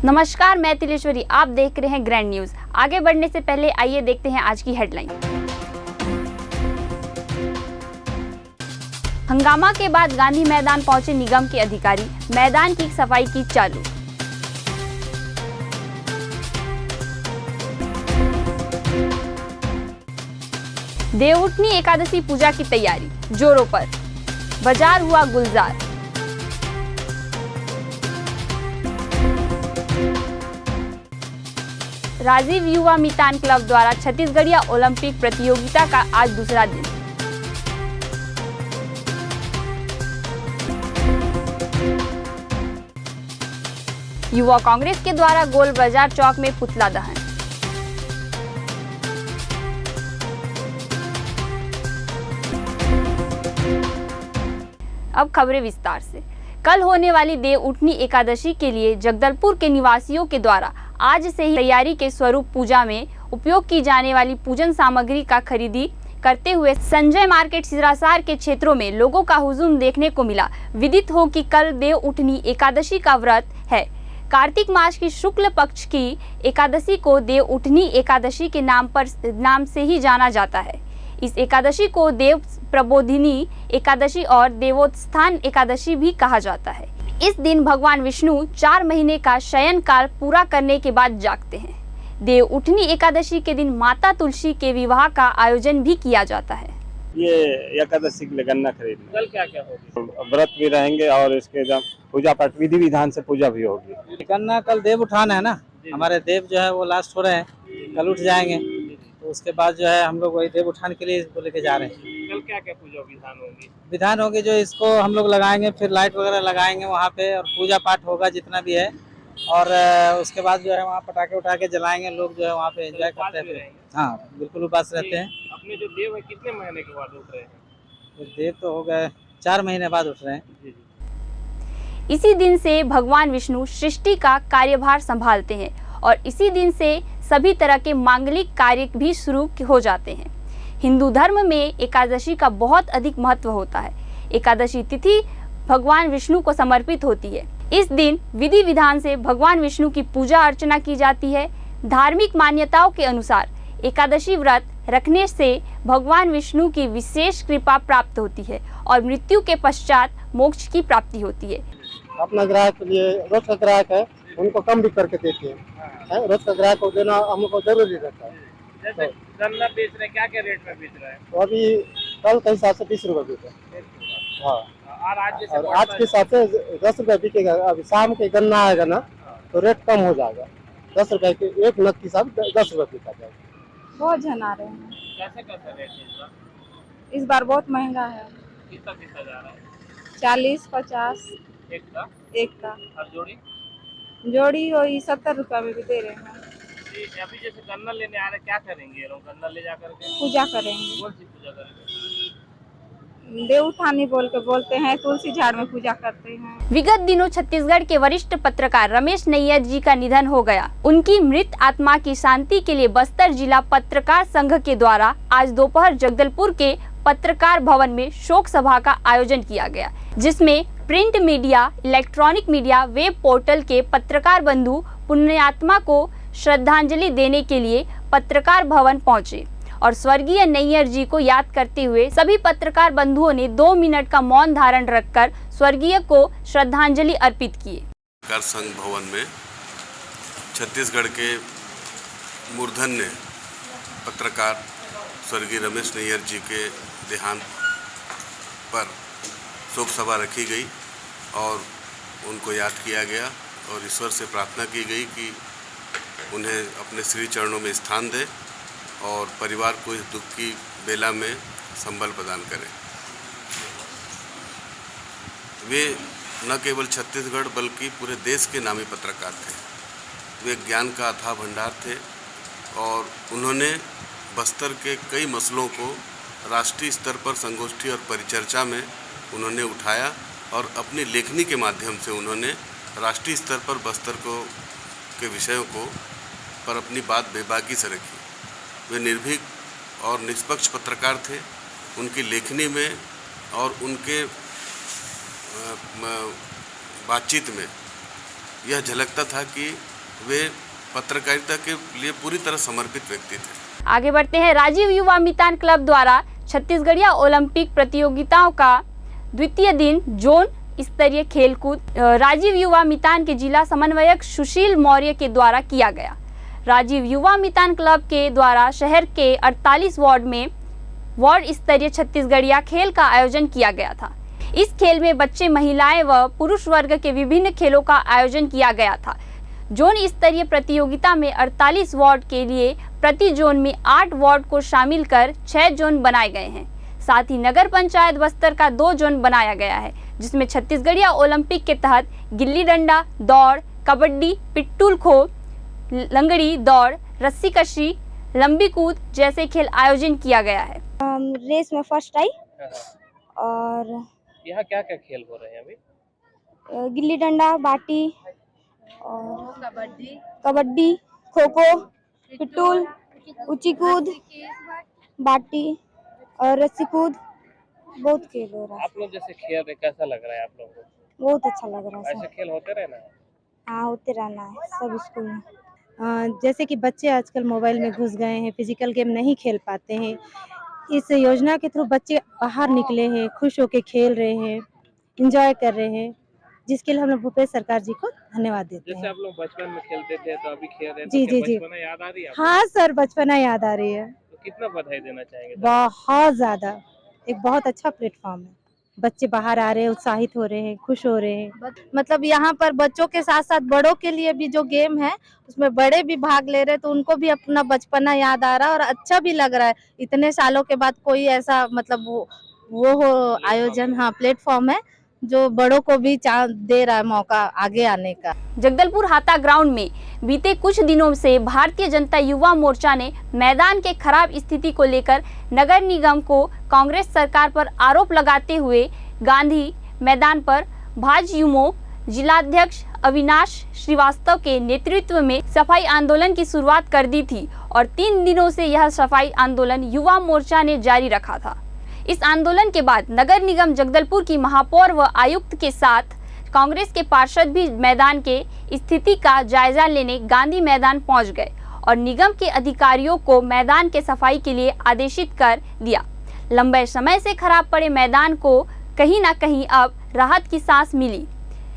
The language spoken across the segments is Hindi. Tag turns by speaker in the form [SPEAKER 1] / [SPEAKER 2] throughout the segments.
[SPEAKER 1] नमस्कार, मैं तिलेश्वरी। आप देख रहे हैं ग्रैंड न्यूज। आगे बढ़ने से पहले आइए देखते हैं आज की हेडलाइन। हंगामा के बाद गांधी मैदान पहुंचे निगम के अधिकारी, मैदान की सफाई की चालू। देवउठनी एकादशी पूजा की तैयारी जोरों पर, बाजार हुआ गुलजार। राजीव युवा मितान क्लब द्वारा छत्तीसगढ़िया ओलंपिक प्रतियोगिता का आज दूसरा दिन। युवा कांग्रेस के द्वारा गोल बाजार चौक में पुतला दहन। अब खबरें विस्तार से। कल होने वाली देवउठनी एकादशी के लिए जगदलपुर के निवासियों के द्वारा आज से ही तैयारी के स्वरूप पूजा में उपयोग की जाने वाली पूजन सामग्री का खरीदी करते हुए संजय मार्केट सिरासार के क्षेत्रों में लोगों का हुजूम देखने को मिला। विदित हो कि कल देवउठनी एकादशी का व्रत है। कार्तिक मास की शुक्ल पक्ष की एकादशी को देवउठनी एकादशी के नाम से ही जाना जाता है। इस एकादशी को देव प्रबोधिनी एकादशी और देवोत्थान एकादशी भी कहा जाता है। इस दिन भगवान विष्णु 4 महीने का शयन काल पूरा करने के बाद जागते हैं। देवउठनी एकादशी के दिन माता तुलसी के विवाह का आयोजन भी किया जाता है।
[SPEAKER 2] ये एकादशी के लिए गन्ना खरीदना।
[SPEAKER 3] कल क्या क्या होगी?
[SPEAKER 2] व्रत भी रहेंगे और इसके पूजा पाठ विधि विधान से पूजा भी होगी।
[SPEAKER 4] गन्ना कल देव उठान है ना, हमारे देव जो है वो लास्ट हो रहे हैं, कल उठ जाएंगे। तो उसके बाद जो है हम लोग वही देव उठान के लिए इसको लेके जा रहे हैं।
[SPEAKER 3] कल क्या क्या पूजा विधान होगी?
[SPEAKER 4] विधान होगी जो इसको हम लोग लगाएंगे, फिर लाइट वगैरह लगाएंगे वहाँ पे, और पूजा पाठ होगा जितना भी है। और उसके बाद जो है वहाँ पटाखे उठाके जलाएंगे, लोग जो है वहाँ पे एंजॉय करते हैं। हाँ बिल्कुल उपास रहते हैं।
[SPEAKER 3] अपने जो देव है कितने महीने के बाद उठ रहे हैं?
[SPEAKER 4] तो देव तो हो गए 4 महीने बाद उठ रहे हैं।
[SPEAKER 1] इसी दिन से भगवान विष्णु सृष्टि का कार्यभार संभालते हैं और इसी दिन से सभी तरह के मांगलिक कार्य भी शुरू हो जाते हैं। हिंदू धर्म में एकादशी का बहुत अधिक महत्व होता है। एकादशी तिथि भगवान विष्णु को समर्पित होती है। इस दिन विधि विधान से भगवान विष्णु की पूजा अर्चना की जाती है। धार्मिक मान्यताओं के अनुसार एकादशी व्रत रखने से भगवान विष्णु की विशेष कृपा प्राप्त होती है और मृत्यु के पश्चात मोक्ष की प्राप्ति होती है।
[SPEAKER 5] अपना ग्राहक के लिए रोज का ग्राहक है, उनको कम भी करके देते हैं। रोज का ग्राहक को देना हमको जरूरी रहता है।
[SPEAKER 3] जैसे गन्ना बेच रहे हैं, क्या क्या रेट में बेच रहे हैं?
[SPEAKER 5] तो अभी कल के हिसाब से 20 रुपए बिके। हाँ,
[SPEAKER 3] और आज जैसे
[SPEAKER 5] और आज के हिसाब से 10 रुपए बिकेगा। अभी शाम के गन्ना आएगा ना तो रेट कम हो जाएगा। 10 रुपए के एक नग के हिसाब 10 रुपए बिका जाएगा।
[SPEAKER 6] बहुत जन आ रहे हैं।
[SPEAKER 3] कैसे कैसे रेट है
[SPEAKER 6] इस बार बहुत महंगा है।
[SPEAKER 3] कितना जा रहा है?
[SPEAKER 6] 40, 50
[SPEAKER 3] एक का?
[SPEAKER 6] एक का।
[SPEAKER 3] और जोड़ी?
[SPEAKER 6] जोड़ी वही 70 रुपया में भी दे रहे हैं।
[SPEAKER 3] अभी जैसे गन्ना लेने आ रहे, क्या करेंगे ये लोग? गन्ना ले जा करके
[SPEAKER 6] पूजा करेंगे।
[SPEAKER 3] कौन सी पूजा करेंगे?
[SPEAKER 6] देवउठानी बोलते हैं, तुलसी झाड़ में पूजा करते हैं।
[SPEAKER 1] विगत दिनों छत्तीसगढ़ के वरिष्ठ पत्रकार रमेश नैयर जी का निधन हो गया। उनकी मृत आत्मा की शांति के लिए बस्तर जिला पत्रकार संघ के द्वारा आज दोपहर जगदलपुर के पत्रकार भवन में शोक सभा का आयोजन किया गया, जिसमें print media, electronic media, web portal के पत्रकार बंधु पुण्यात्मा को श्रद्धांजलि देने के लिए पत्रकार भवन पहुंचे और स्वर्गीय नैयर जी को याद करते हुए सभी पत्रकार बंधुओं ने 2 मिनट का मौन धारण रखकर स्वर्गीय को श्रद्धांजलि अर्पित किए।
[SPEAKER 7] पत्रकार संघ भवन में छत्तीसगढ़ के मूर्धन्य पत्रकार स्वर्गीय रमेश नैयर जी के देहांत पर शोक सभा रखी गई और उनको याद किया गया और ईश्वर से प्रार्थना की गई कि उन्हें अपने श्री चरणों में स्थान दे और परिवार को इस दुख की बेला में संबल प्रदान करें। वे न केवल छत्तीसगढ़ बल्कि पूरे देश के नामी पत्रकार थे। वे ज्ञान का अथाह भंडार थे और उन्होंने बस्तर के कई मसलों को राष्ट्रीय स्तर पर संगोष्ठी और परिचर्चा में उन्होंने उठाया और अपनी लेखनी के माध्यम से उन्होंने राष्ट्रीय स्तर पर बस्तर के विषयों को पर अपनी बात बेबाकी से रखी। वे निर्भीक और निष्पक्ष पत्रकार थे। उनकी लेखनी में और उनके बातचीत में यह झलकता था कि वे पत्रकारिता के लिए पूरी तरह समर्पित व्यक्ति थे।
[SPEAKER 1] आगे बढ़ते हैं। राजीव युवा मितान क्लब द्वारा छत्तीसगढ़िया ओलंपिक प्रतियोगिताओं का द्वितीय दिन जोन स्तरीय खेलकूद राजीव युवा मितान के जिला समन्वयक सुशील मौर्य के द्वारा किया गया। राजीव युवा मितान क्लब के द्वारा शहर के 48 वार्ड में वार्ड स्तरीय छत्तीसगढ़िया खेल का आयोजन किया गया था। इस खेल में बच्चे, महिलाएं व पुरुष वर्ग के विभिन्न खेलों का आयोजन किया गया था। जोन स्तरीय प्रतियोगिता में 48 वार्ड के लिए प्रति जोन में 8 वार्ड को शामिल कर 6 जोन बनाए गए हैं। साथ ही नगर पंचायत बस्तर का 2 जोन बनाया गया है, जिसमें छत्तीसगढ़िया ओलंपिक के तहत गिल्ली डंडा, दौड़, कबड्डी, पिट्टूल खो, लंगड़ी दौड़, रस्सी कशी, लंबी कूद जैसे खेल आयोजन किया गया है।
[SPEAKER 6] रेस में फर्स्ट आई और
[SPEAKER 3] यहाँ क्या क्या खेल हो रहे हैं अभी?
[SPEAKER 6] गिल्ली डंडा, बाटी और कबड्डी, खो खो, पिट्टूल, ऊंची कूद, बाटी और रस्सी कूद, बहुत खेल हो रहा है।
[SPEAKER 3] आप लोग जैसे खेल रहे कैसा लग रहा है आप लोगों को?
[SPEAKER 6] बहुत अच्छा लग रहा है।
[SPEAKER 3] ऐसे खेल होते रहना है?
[SPEAKER 6] हाँ, होते रहना है सब स्कूल में।
[SPEAKER 8] जैसे कि बच्चे आजकल मोबाइल में घुस गए हैं, फिजिकल गेम नहीं खेल पाते हैं। इस योजना के थ्रू बच्चे बाहर निकले हैं, खुश होकर खेल रहे हैं, एंजॉय कर रहे हैं, जिसके लिए हम लोग भूपेश सरकार जी को धन्यवाद देते हैं।
[SPEAKER 3] जैसे आप लोग बचपन में खेलते थे तो अभी खेल रहे हैं,
[SPEAKER 8] जी,
[SPEAKER 3] तो क्या
[SPEAKER 8] जी, जी।
[SPEAKER 3] बचपना याद आ रही है आपको?
[SPEAKER 8] हाँ सर, बचपना याद आ रही है।
[SPEAKER 3] तो कितना बधाई देना चाहेंगे सर?
[SPEAKER 8] बहुत ज्यादा, एक बहुत अच्छा प्लेटफॉर्म है। बच्चे बाहर आ रहे हैं, उत्साहित हो रहे हैं, खुश हो रहे हैं।
[SPEAKER 6] मतलब यहाँ पर बच्चों के साथ साथ बड़ों के लिए भी जो गेम है उसमें बड़े भी भाग ले रहे हैं, तो उनको भी अपना बचपना याद आ रहा है और अच्छा भी लग रहा है। इतने सालों के बाद कोई ऐसा मतलब वो हो आयोजन, हाँ प्लेटफॉर्म है जो बड़ों को भी चांस दे रहा है मौका आगे आने का।
[SPEAKER 1] जगदलपुर हाता ग्राउंड में बीते कुछ दिनों से भारतीय जनता युवा मोर्चा ने मैदान के खराब स्थिति को लेकर नगर निगम को कांग्रेस सरकार पर आरोप लगाते हुए गांधी मैदान पर भाजयुमो जिलाध्यक्ष अविनाश श्रीवास्तव के नेतृत्व में सफाई आंदोलन की शुरुआत कर दी थी और 3 दिनों से यह सफाई आंदोलन युवा मोर्चा ने जारी रखा था। इस आंदोलन के बाद नगर निगम जगदलपुर की महापौर व आयुक्त के साथ कांग्रेस के पार्षद भी मैदान के स्थिति का जायजा लेने गांधी मैदान पहुंच गए और निगम के अधिकारियों को मैदान के सफाई के लिए आदेशित कर दिया। लंबे समय से खराब पड़े मैदान को कहीं ना कहीं अब राहत की सांस मिली।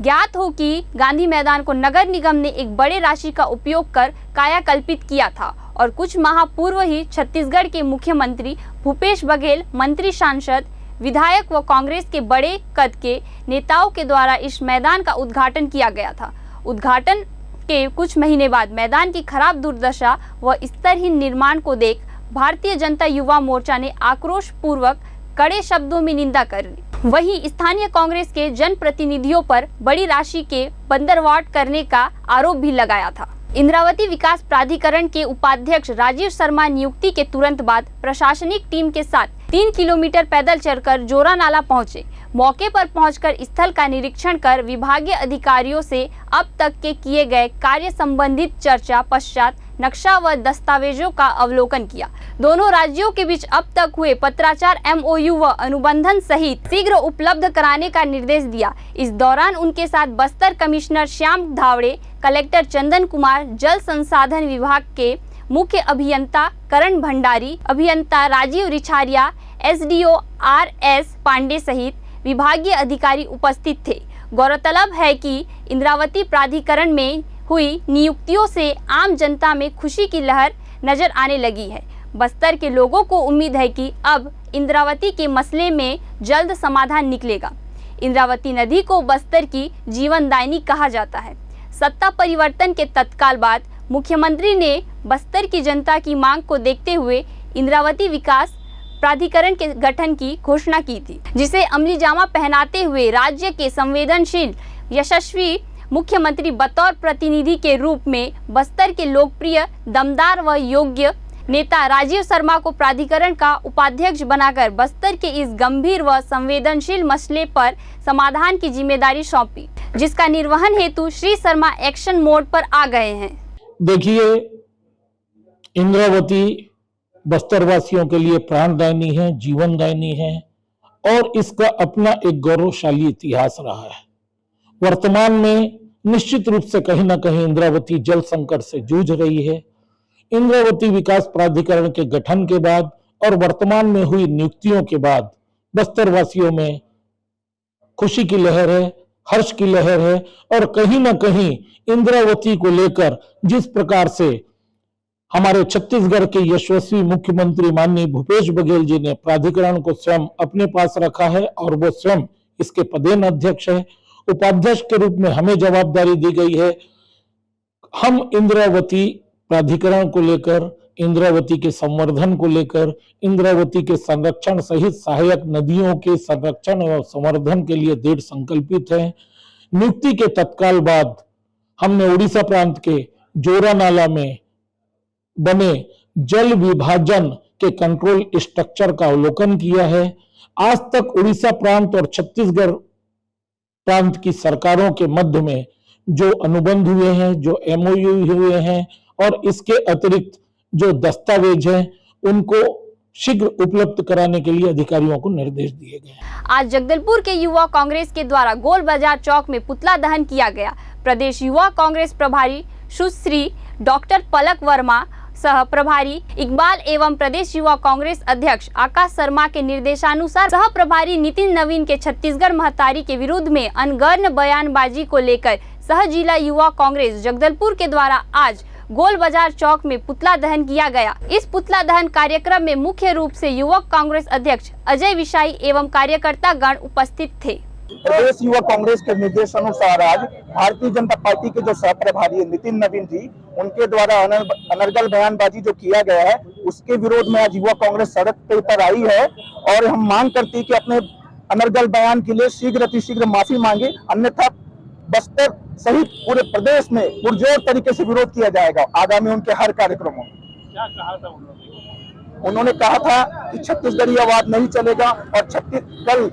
[SPEAKER 1] ज्ञात हो कि गांधी मैदान को नगर निगम ने एक बड़े राशि का उपयोग कर कायाकल्पित किया था और कुछ माह पूर्व ही छत्तीसगढ़ के मुख्यमंत्री भूपेश बघेल, मंत्री, सांसद, विधायक व कांग्रेस के बड़े कद के नेताओं के द्वारा इस मैदान का उद्घाटन किया गया था। उद्घाटन के कुछ महीने बाद मैदान की खराब दुर्दशा व स्तरहीन निर्माण को देख भारतीय जनता युवा मोर्चा ने आक्रोश पूर्वक कड़े शब्दों में निंदा कर वहीं स्थानीय कांग्रेस के जनप्रतिनिधियों पर बड़ी राशि के बंदरवाट करने का आरोप भी लगाया था। इंद्रावती विकास प्राधिकरण के उपाध्यक्ष राजीव शर्मा नियुक्ति के तुरंत बाद प्रशासनिक टीम के साथ 3 किलोमीटर पैदल चलकर जोरा नाला पहुंचे। मौके पर पहुंचकर स्थल का निरीक्षण कर विभागीय अधिकारियों से अब तक के किए गए कार्य संबंधित चर्चा पश्चात नक्शा व दस्तावेजों का अवलोकन किया। दोनों राज्यों के बीच अब तक हुए पत्राचार, MOU व अनुबंधन सहित शीघ्र उपलब्ध कराने का निर्देश दिया। इस दौरान उनके साथ बस्तर कमिश्नर श्याम धावड़े, कलेक्टर चंदन कुमार, जल संसाधन विभाग के मुख्य अभियंता करण भंडारी, अभियंता राजीव रिछारिया, SDO RS पांडे सहित विभागीय अधिकारी उपस्थित थे। गौरतलब है कि इंद्रावती प्राधिकरण में हुई नियुक्तियों से आम जनता में खुशी की लहर नजर आने लगी है। बस्तर के लोगों को उम्मीद है कि अब इंद्रावती के मसले में जल्द समाधान निकलेगा। इंद्रावती नदी को बस्तर की जीवनदायिनी कहा जाता है। सत्ता परिवर्तन के तत्काल बाद मुख्यमंत्री ने बस्तर की जनता की मांग को देखते हुए इंद्रावती विकास प्राधिकरण के गठन की घोषणा की थी, जिसे अमली जामा पहनाते हुए राज्य के संवेदनशील यशस्वी मुख्यमंत्री बतौर प्रतिनिधि के रूप में बस्तर के लोकप्रिय, दमदार व योग्य नेता राजीव शर्मा को प्राधिकरण का उपाध्यक्ष बनाकर बस्तर के इस गंभीर व संवेदनशील मसले पर समाधान की जिम्मेदारी सौंपी, जिसका निर्वहन हेतु श्री शर्मा एक्शन मोड पर आ गए हैं।
[SPEAKER 9] देखिए, इंद्रावती बस्तर वासियों के लिए प्राणदायिनी है, जीवनदायिनी है और इसका अपना एक गौरवशाली इतिहास रहा है। वर्तमान में निश्चित रूप से कहीं ना कहीं इंद्रावती जल संकट से जूझ रही है। इंद्रावती विकास प्राधिकरण के गठन के बाद और वर्तमान में हुई नियुक्तियों के बाद बस्तर वासियों में खुशी की लहर है, हर्ष की लहर है और कहीं ना कहीं इंद्रावती को लेकर जिस प्रकार से हमारे छत्तीसगढ़ के यशस्वी मुख्यमंत्री माननीय भूपेश बघेल जी ने प्राधिकरण को स्वयं अपने पास रखा है और वो स्वयं इसके पदेन अध्यक्ष है, उपाध्यक्ष के रूप में हमें जवाबदारी दी गई है। हम इंद्रावती प्राधिकरण को लेकर, इंद्रावती के संवर्धन को लेकर, इंद्रावती के संरक्षण सहित सहायक नदियों के संरक्षण एवं संवर्धन के लिए दृढ़ संकल्पित हैं। नियुक्ति के तत्काल बाद हमने उड़ीसा प्रांत के जोरा नाला में बने जल विभाजन के कंट्रोल स्ट्रक्चर का अवलोकन किया है। आज तक उड़ीसा प्रांत और छत्तीसगढ़ प्रांत की सरकारों के मध्य में जो अनुबंध हुए हैं, जो एमओयू हुए हैं और इसके अतिरिक्त जो दस्तावेज हैं उनको शीघ्र उपलब्ध कराने के लिए अधिकारियों को निर्देश दिए गए।
[SPEAKER 1] आज जगदलपुर के युवा कांग्रेस के द्वारा गोल बाजार चौक में पुतला दहन किया गया। प्रदेश युवा कांग्रेस प्रभारी सुश्री डॉक्टर पलक वर्मा, सह प्रभारी इकबाल एवं प्रदेश युवा कांग्रेस अध्यक्ष आकाश शर्मा के निर्देशानुसार सह प्रभारी नितिन नवीन के छत्तीसगढ़ महतारी के विरुद्ध में अनगर्न बयानबाजी को लेकर सह जिला युवा कांग्रेस जगदलपुर के द्वारा आज गोल बाजार चौक में पुतला दहन किया गया। इस पुतला दहन कार्यक्रम में मुख्य रूप से युवक कांग्रेस अध्यक्ष अजय विशाई एवं कार्यकर्ता गण उपस्थित थे।
[SPEAKER 5] प्रदेश युवा कांग्रेस के निर्देशानुसार आज भारतीय जनता पार्टी के जो सह प्रभारी नितिन नवीन जी, उनके द्वारा अनर्गल बयानबाजी जो किया गया है उसके विरोध में आज युवा कांग्रेस सड़क पे उतर आई है और हम मांग करती है कि अपने अनर्गल बयान के लिए शीघ्र अतिशीघ्र माफी मांगे, अन्यथा बस्तर सहित पूरे प्रदेश में पुरजोर तरीके से विरोध किया जाएगा आगामी उनके हर कार्यक्रमों में।
[SPEAKER 3] क्या कहा था
[SPEAKER 5] उन्होंने कहा था कि छत्तीसगढ़ी आवाज नहीं चलेगा और कल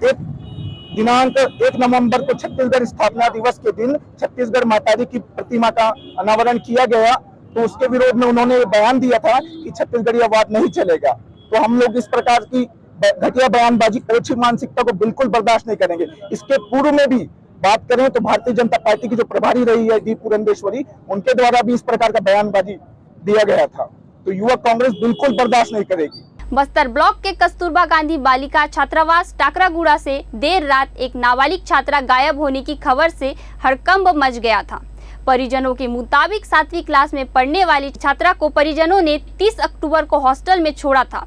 [SPEAKER 5] 1 नवंबर को छत्तीसगढ़ स्थापना दिवस के दिन छत्तीसगढ़ माताजी की प्रतिमा का अनावरण किया गया, तो उसके विरोध में उन्होंने बयान दिया था कि छत्तीसगढ़ी आवाज नहीं चलेगा। तो हम लोग इस प्रकार की घटिया बयानबाजी, ओछी मानसिकता को बिल्कुल बर्दाश्त नहीं करेंगे। इसके पूर्व में भी बात करें तो भारतीय जनता पार्टी की जो प्रभारी रही है डी पुरंदेश्वरी, उनके द्वारा भी इस प्रकार का बयानबाजी दिया गया था, तो युवा कांग्रेस बिल्कुल बर्दाश्त नहीं करेगी।
[SPEAKER 1] बस्तर ब्लॉक के कस्तूरबा गांधी बालिका छात्रावास टाकरागुड़ा से देर रात एक नाबालिग छात्रा गायब होने की खबर से हड़कंप मच गया था। परिजनों के मुताबिक 7वीं क्लास में पढ़ने वाली छात्रा को परिजनों ने 30 अक्टूबर को हॉस्टल में छोड़ा था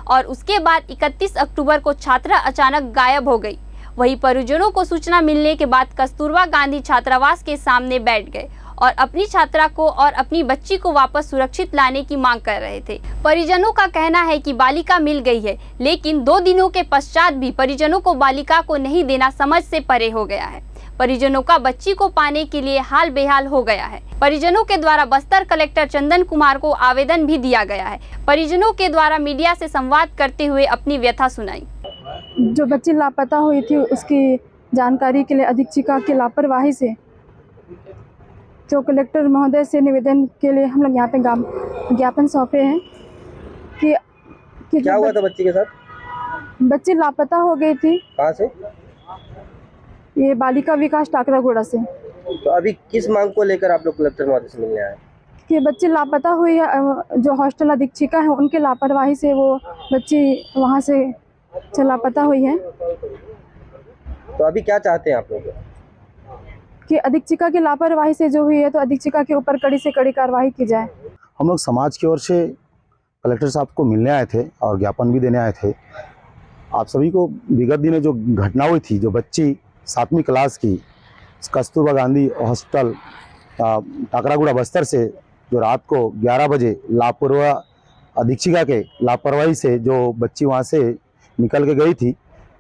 [SPEAKER 1] और उसके बाद 31 अक्टूबर को छात्रा अचानक गायब हो गई। वहीं परिजनों को सूचना मिलने के बाद कस्तूरबा गांधी छात्रावास के सामने बैठ गए और अपनी छात्रा को और अपनी बच्ची को वापस सुरक्षित लाने की मांग कर रहे थे। परिजनों का कहना है कि बालिका मिल गई है, लेकिन 2 दिनों के पश्चात भी परिजनों को बालिका को नहीं देना समझ से परे हो गया है। परिजनों का बच्ची को पाने के लिए हाल बेहाल हो गया है। परिजनों के द्वारा बस्तर कलेक्टर चंदन कुमार को आवेदन भी दिया गया है। परिजनों के द्वारा मीडिया से संवाद करते हुए अपनी व्यथा सुनाई।
[SPEAKER 8] जो बच्ची लापता हुई थी उसकी जानकारी के लिए अधीक्षिका की लापरवाही से जो कलेक्टर महोदय से निवेदन के लिए हम लोग यहाँ पे ज्ञापन सौंपे हैं कि
[SPEAKER 10] क्या हुआ था बच्ची के साथ?
[SPEAKER 8] बच्ची लापता हो गई थी।
[SPEAKER 10] कहाँ से?
[SPEAKER 8] ये बालिका विकास टाकरागुड़ा से।
[SPEAKER 10] तो अभी किस मांग को लेकर आप लोग कलेक्टर महोदय से मिलने आए?
[SPEAKER 8] कि बच्ची लापता हुई है, जो हॉस्टल अधीक्षिका है उनके लापरवाही से वो बच्ची वहाँ से लापता हुई है।
[SPEAKER 10] तो अभी क्या चाहते हैं आप लोग?
[SPEAKER 8] कि अधीक्षिका की लापरवाही से जो हुई है तो अधीक्षिका के ऊपर कड़ी से कड़ी कार्रवाई की जाए।
[SPEAKER 5] हम लोग समाज की ओर से कलेक्टर साहब को मिलने आए थे और ज्ञापन भी देने आए थे। आप सभी को विगत दिनों जो घटना हुई थी, जो बच्ची 7वीं क्लास की कस्तूरबा गांधी हॉस्टल टाकरागुड़ा बस्तर से जो रात को 11 बजे लापरवाह अधीक्षिका के लापरवाही से जो बच्ची वहाँ से निकल के गई थी,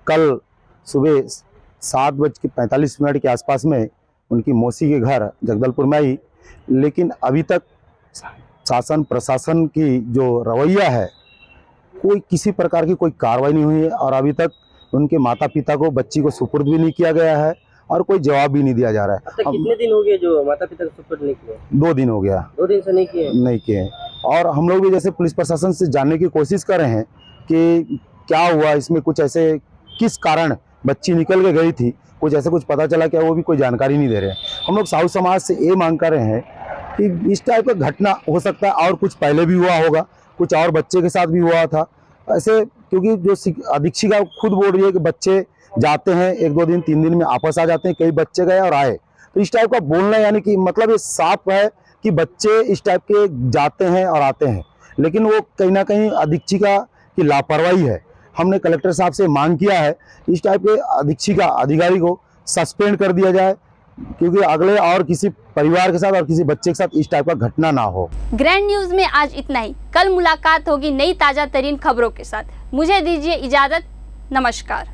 [SPEAKER 5] कल सुबह 7:45 के आसपास में उनकी मौसी के घर जगदलपुर में आई, लेकिन अभी तक शासन प्रशासन की जो रवैया है, कोई किसी प्रकार की कोई कार्रवाई नहीं हुई है और अभी तक उनके माता पिता को बच्ची को सुपुर्द भी नहीं किया गया है और कोई जवाब भी नहीं दिया जा रहा है।
[SPEAKER 10] कितने दिन हो गए जो माता पिता को सुपुर्द नहीं किए?
[SPEAKER 5] 2 दिन हो गया।
[SPEAKER 10] 2 दिन से नहीं किए?
[SPEAKER 5] और हम लोग भी जैसे पुलिस प्रशासन से जानने की कोशिश कर रहे हैं कि क्या हुआ इसमें, कुछ ऐसे किस कारण बच्ची निकल के गई थी, कुछ ऐसे कुछ पता चला क्या, वो भी कोई जानकारी नहीं दे रहे हैं। हम लोग साहू समाज से ये मांग कर रहे हैं कि इस टाइप का घटना हो सकता है और कुछ पहले भी हुआ होगा, कुछ और बच्चे के साथ भी हुआ था ऐसे, क्योंकि जो अधीक्षिका खुद बोल रही है कि बच्चे जाते हैं 1-2 दिन 3 दिन में वापस आ जाते हैं, कई बच्चे गए और आए। तो इस टाइप का बोलना यानी कि मतलब ये साफ है कि बच्चे इस टाइप के जाते हैं और आते हैं, लेकिन वो कहीं ना कहीं अधीक्षिका की लापरवाही है। हमने कलेक्टर साहब से मांग किया है इस टाइप के अधीक्षिका अधिकारी को सस्पेंड कर दिया जाए, क्योंकि अगले और किसी परिवार के साथ और किसी बच्चे के साथ इस टाइप का घटना ना हो।
[SPEAKER 1] ग्रैंड न्यूज में आज इतना ही। कल मुलाकात होगी नई ताजा तरीन खबरों के साथ। मुझे दीजिए इजाजत। नमस्कार।